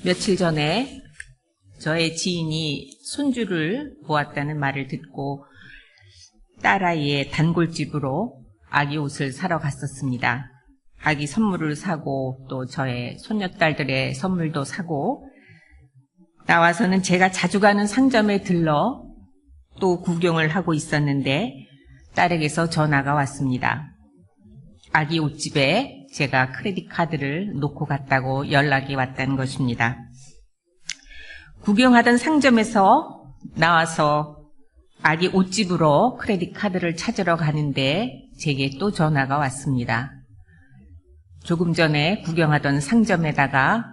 며칠 전에 저의 지인이 손주를 보았다는 말을 듣고 딸아이의 단골집으로 아기 옷을 사러 갔었습니다. 아기 선물을 사고 또 저의 손녀딸들의 선물도 사고 나와서는 제가 자주 가는 상점에 들러 또 구경을 하고 있었는데 딸에게서 전화가 왔습니다. 아기 옷집에 제가 크레딧 카드를 놓고 갔다고 연락이 왔다는 것입니다. 구경하던 상점에서 나와서 아기 옷집으로 크레딧 카드를 찾으러 가는데 제게 또 전화가 왔습니다. 조금 전에 구경하던 상점에다가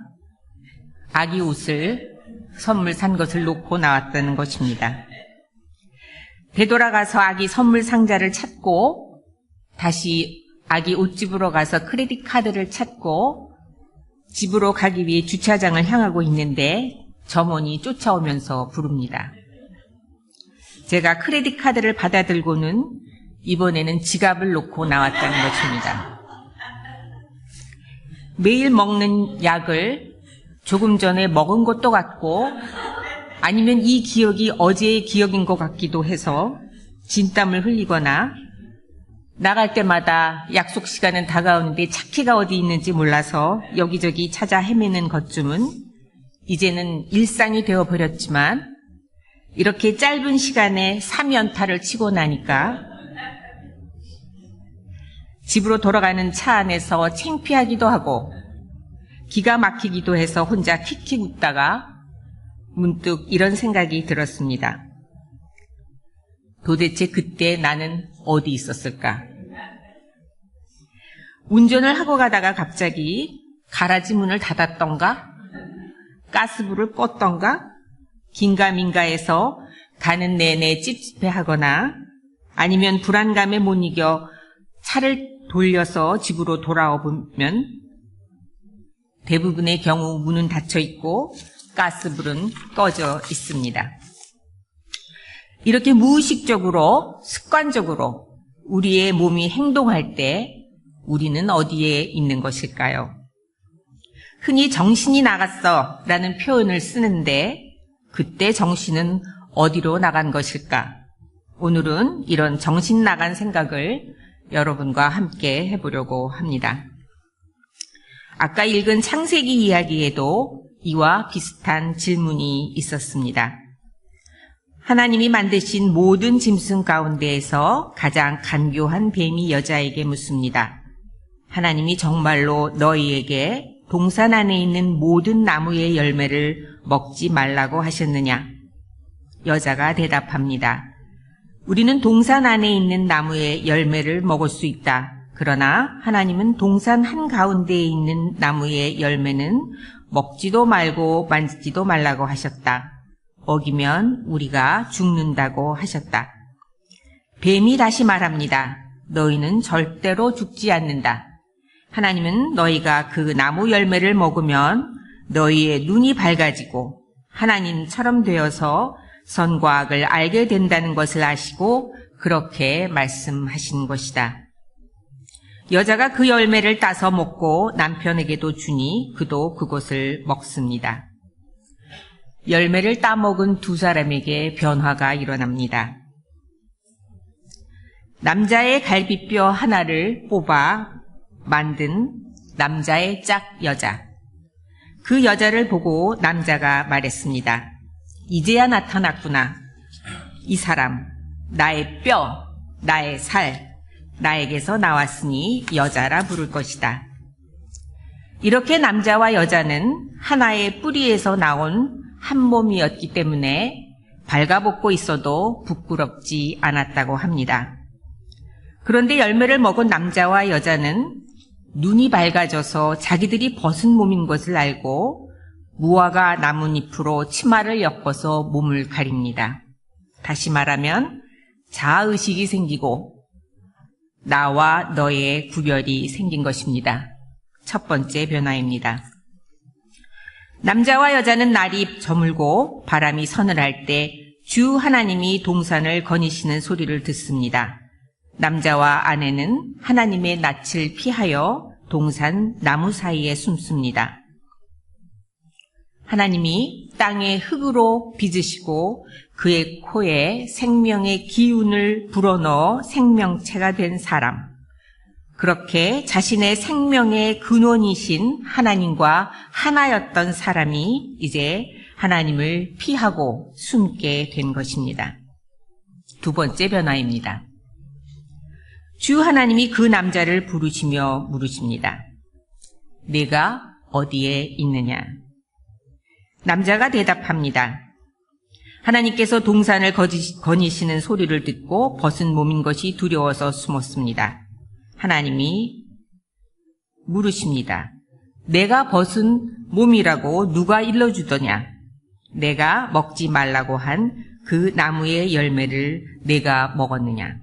아기 옷을 선물 산 것을 놓고 나왔다는 것입니다. 되돌아가서 아기 선물 상자를 찾고 다시 아기 옷집으로 가서 크레딧 카드를 찾고 집으로 가기 위해 주차장을 향하고 있는데 점원이 쫓아오면서 부릅니다. 제가 크레딧 카드를 받아들고는 이번에는 지갑을 놓고 나왔다는 것입니다. 매일 먹는 약을 조금 전에 먹은 것도 같고 아니면 이 기억이 어제의 기억인 것 같기도 해서 진땀을 흘리거나 나갈 때마다 약속 시간은 다가오는데 차키가 어디 있는지 몰라서 여기저기 찾아 헤매는 것쯤은 이제는 일상이 되어버렸지만 이렇게 짧은 시간에 3연타를 치고 나니까 집으로 돌아가는 차 안에서 창피하기도 하고 기가 막히기도 해서 혼자 킥킥 웃다가 문득 이런 생각이 들었습니다. 도대체 그때 나는 어디 있었을까? 운전을 하고 가다가 갑자기 가라지 문을 닫았던가? 가스불을 껐던가? 긴가민가해서 가는 내내 찝찝해하거나 아니면 불안감에 못 이겨 차를 돌려서 집으로 돌아오면 대부분의 경우 문은 닫혀 있고 가스불은 꺼져 있습니다. 이렇게 무의식적으로 습관적으로 우리의 몸이 행동할 때 우리는 어디에 있는 것일까요? 흔히 정신이 나갔어 라는 표현을 쓰는데 그때 정신은 어디로 나간 것일까? 오늘은 이런 정신 나간 생각을 여러분과 함께 해보려고 합니다. 아까 읽은 창세기 이야기에도 이와 비슷한 질문이 있었습니다. 하나님이 만드신 모든 짐승 가운데에서 가장 간교한 뱀이 여자에게 묻습니다. 하나님이 정말로 너희에게 동산 안에 있는 모든 나무의 열매를 먹지 말라고 하셨느냐? 여자가 대답합니다. 우리는 동산 안에 있는 나무의 열매를 먹을 수 있다. 그러나 하나님은 동산 한가운데에 있는 나무의 열매는 먹지도 말고 만지지도 말라고 하셨다. 어기면 우리가 죽는다고 하셨다. 뱀이 다시 말합니다. 너희는 절대로 죽지 않는다. 하나님은 너희가 그 나무 열매를 먹으면 너희의 눈이 밝아지고 하나님처럼 되어서 선과 악을 알게 된다는 것을 아시고 그렇게 말씀하신 것이다. 여자가 그 열매를 따서 먹고 남편에게도 주니 그도 그것을 먹습니다. 열매를 따먹은 두 사람에게 변화가 일어납니다. 남자의 갈비뼈 하나를 뽑아 만든 남자의 짝 여자. 그 여자를 보고 남자가 말했습니다. 이제야 나타났구나. 이 사람, 나의 뼈, 나의 살, 나에게서 나왔으니 여자라 부를 것이다. 이렇게 남자와 여자는 하나의 뿌리에서 나온 한 몸이었기 때문에 발가벗고 있어도 부끄럽지 않았다고 합니다. 그런데 열매를 먹은 남자와 여자는 눈이 밝아져서 자기들이 벗은 몸인 것을 알고 무화과 나뭇잎으로 치마를 엮어서 몸을 가립니다. 다시 말하면 자아의식이 생기고 나와 너의 구별이 생긴 것입니다. 첫 번째 변화입니다. 남자와 여자는 날이 저물고 바람이 서늘할 때 주 하나님이 동산을 거니시는 소리를 듣습니다. 남자와 아내는 하나님의 낯을 피하여 동산 나무 사이에 숨습니다. 하나님이 땅의 흙으로 빚으시고 그의 코에 생명의 기운을 불어넣어 생명체가 된 사람, 그렇게 자신의 생명의 근원이신 하나님과 하나였던 사람이 이제 하나님을 피하고 숨게 된 것입니다. 두 번째 변화입니다. 주 하나님이 그 남자를 부르시며 물으십니다. 내가 어디에 있느냐? 남자가 대답합니다. 하나님께서 동산을 거니시는 소리를 듣고 벗은 몸인 것이 두려워서 숨었습니다. 하나님이 물으십니다. 내가 벗은 몸이라고 누가 일러주더냐? 내가 먹지 말라고 한 그 나무의 열매를 내가 먹었느냐?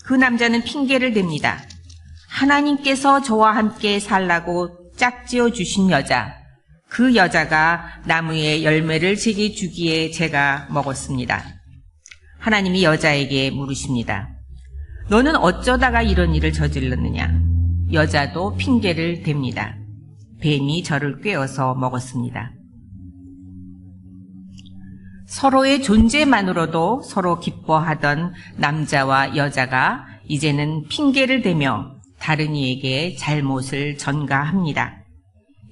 그 남자는 핑계를 댑니다. 하나님께서 저와 함께 살라고 짝지어 주신 여자, 그 여자가 나무의 열매를 제게 주기에 제가 먹었습니다. 하나님이 여자에게 물으십니다. 너는 어쩌다가 이런 일을 저질렀느냐? 여자도 핑계를 댑니다. 뱀이 저를 꿰어서 먹었습니다. 서로의 존재만으로도 서로 기뻐하던 남자와 여자가 이제는 핑계를 대며 다른 이에게 잘못을 전가합니다.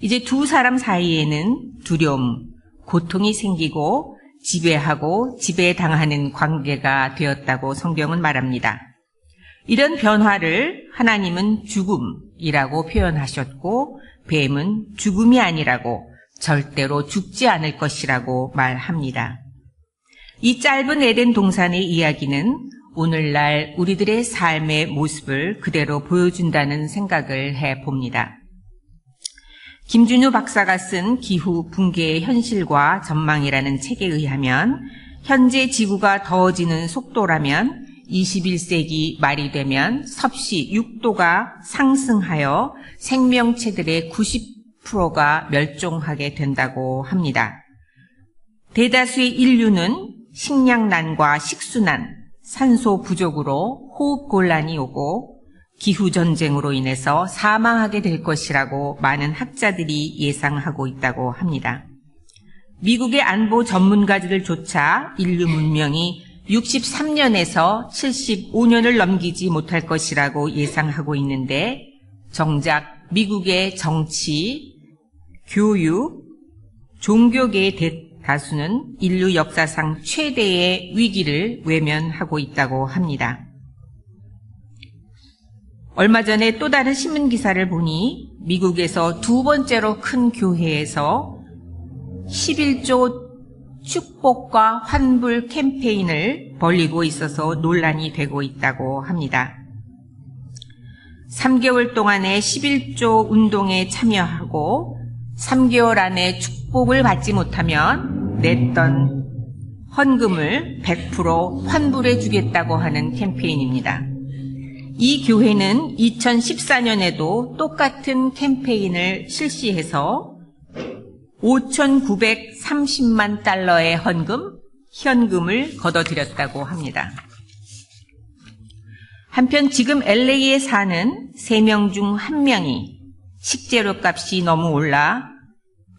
이제 두 사람 사이에는 두려움, 고통이 생기고 지배하고 지배당하는 관계가 되었다고 성경은 말합니다. 이런 변화를 하나님은 죽음이라고 표현하셨고 뱀은 죽음이 아니라고 절대로 죽지 않을 것이라고 말합니다. 이 짧은 에덴 동산의 이야기는 오늘날 우리들의 삶의 모습을 그대로 보여준다는 생각을 해봅니다. 김준우 박사가 쓴 기후 붕괴의 현실과 전망이라는 책에 의하면 현재 지구가 더워지는 속도라면 21세기 말이 되면 섭씨 6도가 상승하여 생명체들의 90%가 멸종하게 된다고 합니다. 대다수의 인류는 식량난과 식수난, 산소 부족으로 호흡 곤란이 오고 기후전쟁으로 인해서 사망하게 될 것이라고 많은 학자들이 예상하고 있다고 합니다. 미국의 안보 전문가들조차 인류 문명이 63년에서 75년을 넘기지 못할 것이라고 예상하고 있는데 정작 미국의 정치, 교육, 종교계의 다수는 인류 역사상 최대의 위기를 외면하고 있다고 합니다. 얼마 전에 또 다른 신문기사를 보니 미국에서 두 번째로 큰 교회에서 11조 축복과 환불 캠페인을 벌이고 있어서 논란이 되고 있다고 합니다. 3개월 동안의 11조 운동에 참여하고 3개월 안에 축복을 받지 못하면 냈던 헌금을 100% 환불해 주겠다고 하는 캠페인입니다. 이 교회는 2014년에도 똑같은 캠페인을 실시해서 5,930만 달러의 현금을 걷어들였다고 합니다. 한편 지금 LA에 사는 3명 중 1명이 식재료 값이 너무 올라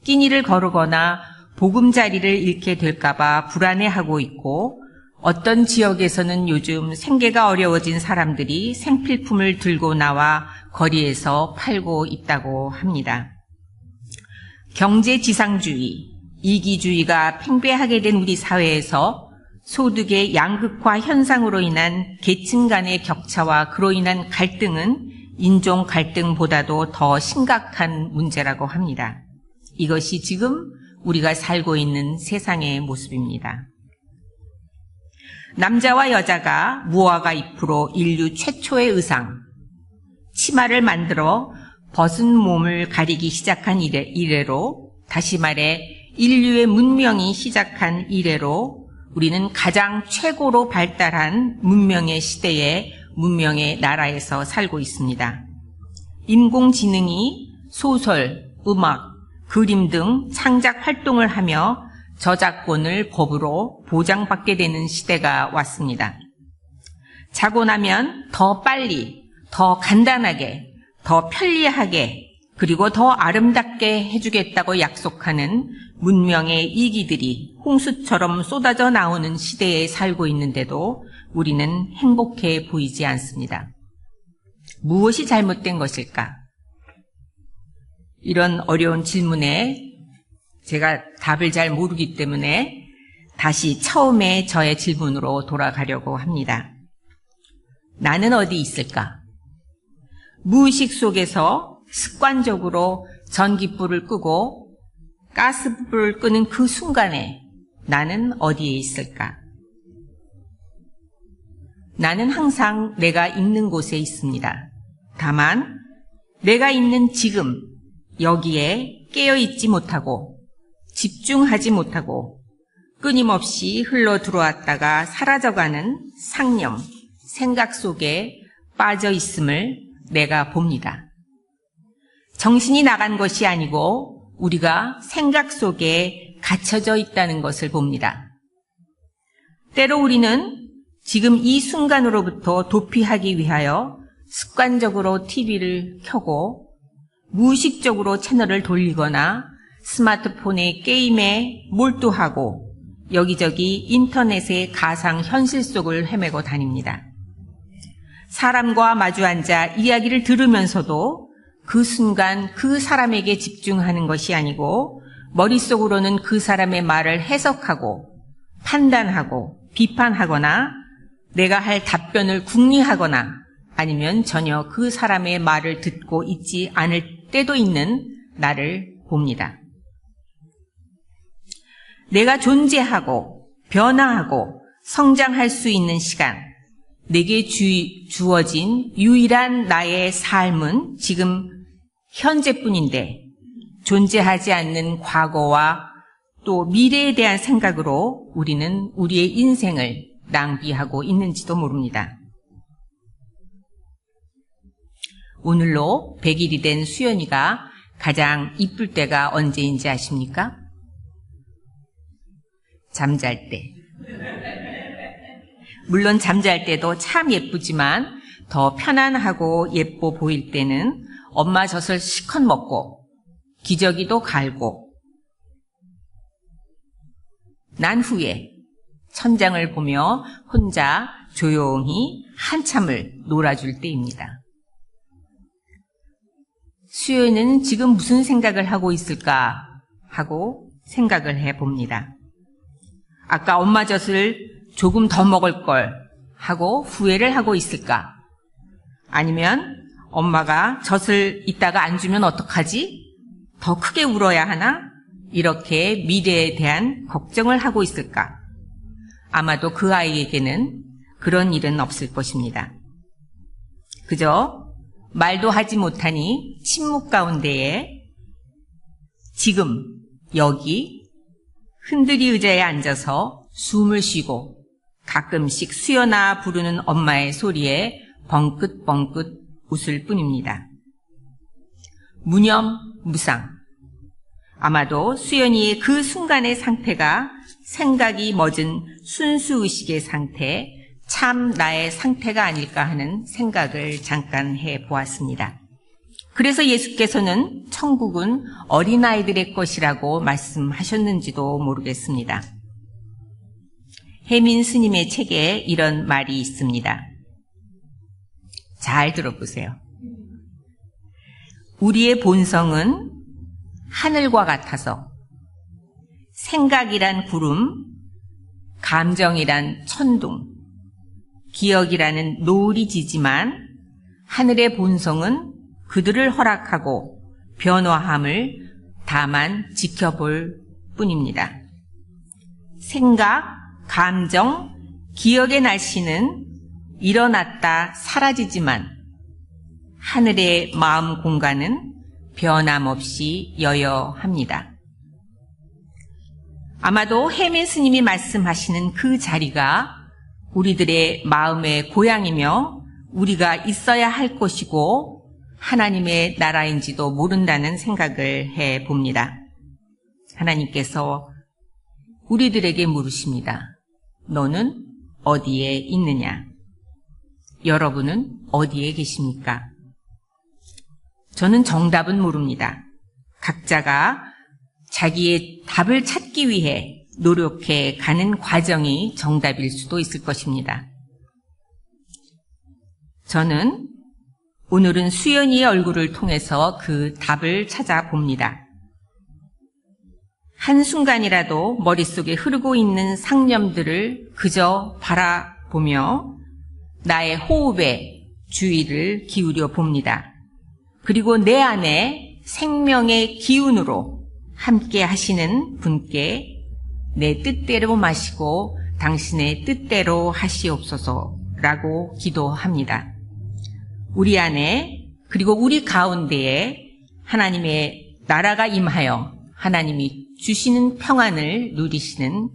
끼니를 거르거나 보금자리를 잃게 될까봐 불안해하고 있고 어떤 지역에서는 요즘 생계가 어려워진 사람들이 생필품을 들고 나와 거리에서 팔고 있다고 합니다. 경제지상주의, 이기주의가 팽배하게 된 우리 사회에서 소득의 양극화 현상으로 인한 계층 간의 격차와 그로 인한 갈등은 인종 갈등보다도 더 심각한 문제라고 합니다. 이것이 지금 우리가 살고 있는 세상의 모습입니다. 남자와 여자가 무화과 잎으로 인류 최초의 의상, 치마를 만들어 벗은 몸을 가리기 시작한 이래로, 다시 말해 인류의 문명이 시작한 이래로 우리는 가장 최고로 발달한 문명의 시대에 문명의 나라에서 살고 있습니다. 인공지능이 소설, 음악, 그림 등 창작 활동을 하며 저작권을 법으로 보장받게 되는 시대가 왔습니다. 자고 나면 더 빨리, 더 간단하게, 더 편리하게, 그리고 더 아름답게 해주겠다고 약속하는 문명의 이기들이 홍수처럼 쏟아져 나오는 시대에 살고 있는데도 우리는 행복해 보이지 않습니다. 무엇이 잘못된 것일까? 이런 어려운 질문에 제가 답을 잘 모르기 때문에 다시 처음에 저의 질문으로 돌아가려고 합니다. 나는 어디 있을까? 무의식 속에서 습관적으로 전기불을 끄고 가스불을 끄는 그 순간에 나는 어디에 있을까? 나는 항상 내가 있는 곳에 있습니다. 다만 내가 있는 지금 여기에 깨어있지 못하고 집중하지 못하고 끊임없이 흘러 들어왔다가 사라져가는 상념, 생각 속에 빠져 있음을 내가 봅니다. 정신이 나간 것이 아니고 우리가 생각 속에 갇혀져 있다는 것을 봅니다. 때로 우리는 지금 이 순간으로부터 도피하기 위하여 습관적으로 TV를 켜고 무의식적으로 채널을 돌리거나 스마트폰의 게임에 몰두하고 여기저기 인터넷의 가상 현실 속을 헤매고 다닙니다. 사람과 마주 앉아 이야기를 들으면서도 그 순간 그 사람에게 집중하는 것이 아니고 머릿속으로는 그 사람의 말을 해석하고 판단하고 비판하거나 내가 할 답변을 궁리하거나 아니면 전혀 그 사람의 말을 듣고 있지 않을 때도 있는 나를 봅니다. 내가 존재하고 변화하고 성장할 수 있는 시간, 내게 주어진 유일한 나의 삶은 지금 현재뿐인데 존재하지 않는 과거와 또 미래에 대한 생각으로 우리는 우리의 인생을 낭비하고 있는지도 모릅니다. 오늘로 100일이 된 수연이가 가장 이쁠 때가 언제인지 아십니까? 잠잘 때. 물론 잠잘 때도 참 예쁘지만 더 편안하고 예뻐 보일 때는 엄마 젖을 실컷 먹고 기저귀도 갈고 난 후에 천장을 보며 혼자 조용히 한참을 놀아줄 때입니다. 수연이는 지금 무슨 생각을 하고 있을까 하고 생각을 해봅니다. 아까 엄마 젖을 조금 더 먹을 걸 하고 후회를 하고 있을까? 아니면 엄마가 젖을 이따가 안 주면 어떡하지? 더 크게 울어야 하나? 이렇게 미래에 대한 걱정을 하고 있을까? 아마도 그 아이에게는 그런 일은 없을 것입니다. 그저 말도 하지 못하니 침묵 가운데에 지금 여기 흔들이 의자에 앉아서 숨을 쉬고 가끔씩 수연아 부르는 엄마의 소리에 벙긋벙긋 웃을 뿐입니다. 무념무상. 아마도 수연이의 그 순간의 상태가 생각이 멎은 순수의식의 상태, 참 나의 상태가 아닐까 하는 생각을 잠깐 해보았습니다. 그래서 예수께서는 천국은 어린아이들의 것이라고 말씀하셨는지도 모르겠습니다. 혜민 스님의 책에 이런 말이 있습니다. 잘 들어보세요. 우리의 본성은 하늘과 같아서 생각이란 구름, 감정이란 천둥, 기억이라는 노을이 지지만 하늘의 본성은 그들을 허락하고 변화함을 다만 지켜볼 뿐입니다. 생각, 감정, 기억의 날씨는 일어났다 사라지지만 하늘의 마음 공간은 변함없이 여여합니다. 아마도 혜민 스님이 말씀하시는 그 자리가 우리들의 마음의 고향이며 우리가 있어야 할 곳이고 하나님의 나라인지도 모른다는 생각을 해봅니다. 하나님께서 우리들에게 물으십니다. 너는 어디에 있느냐? 여러분은 어디에 계십니까? 저는 정답은 모릅니다. 각자가 자기의 답을 찾기 위해 노력해 가는 과정이 정답일 수도 있을 것입니다. 저는 오늘은 수연이의 얼굴을 통해서 그 답을 찾아봅니다. 한순간이라도 머릿속에 흐르고 있는 상념들을 그저 바라보며 나의 호흡에 주의를 기울여 봅니다. 그리고 내 안에 생명의 기운으로 함께 하시는 분께 내 뜻대로 마시고 당신의 뜻대로 하시옵소서라고 기도합니다. 우리 안에 그리고 우리 가운데에 하나님의 나라가 임하여 하나님이 주시는 평안을 누리시는